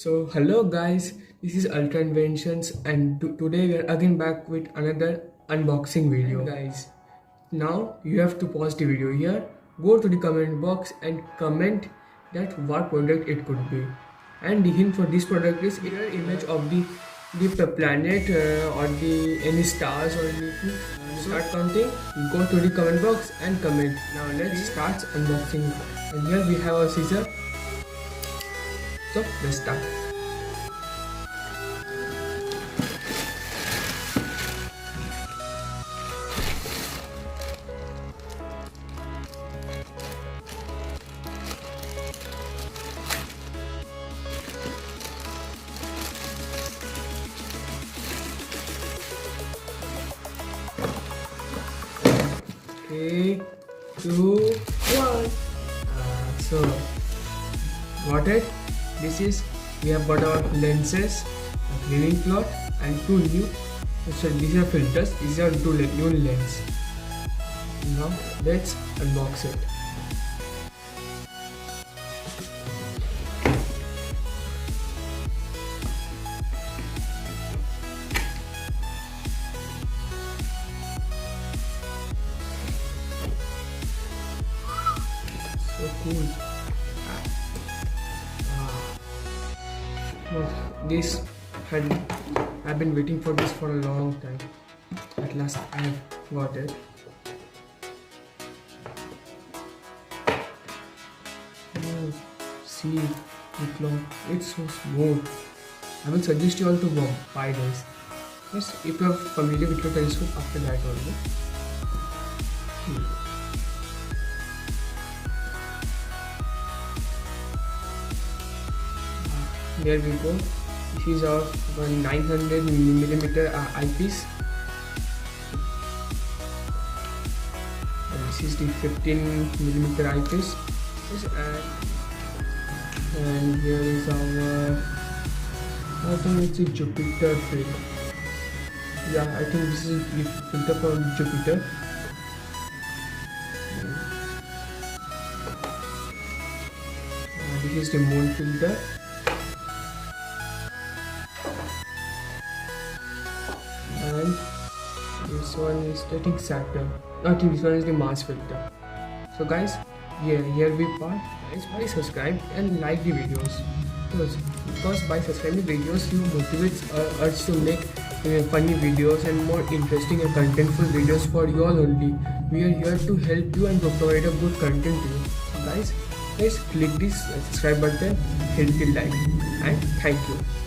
So hello guys, this is Ultra Inventions and today we are again back with another unboxing video. And guys, now you have to pause the video here, go to the comment box and comment that what product it could be. And the hint for this product is either image of the planet or the any stars or anything. Start counting, go to the comment box and comment. Now let's start unboxing. And here we have a scissor. So let's start. Okay, 2, 1. So got it. This is, we have got our lenses, a cleaning cloth and two new, so these are filters, these are two new lens. Now let's unbox it. So cool. This I've been waiting for this for a long time. At last I've got it. Oh, see the cloth, it's so smooth. I will suggest you all to buy this. Yes, if you are familiar with your telescope, after that only. There we go. This is our 900mm eyepiece. And this is the 15mm eyepiece. And here is our, I think it's a Jupiter filter. Yeah, I think this is the filter for Jupiter. This is the moon filter. And this one is, I think, Saturn. I think this one is the Mars filter. So guys, yeah, here we part. Guys, please subscribe and like the videos. Because by subscribing videos, you motivates us to make funny videos and more interesting and contentful videos for you all only. We are here to help you and provide a good content to you. So guys, click this subscribe button, hit the like, and thank you.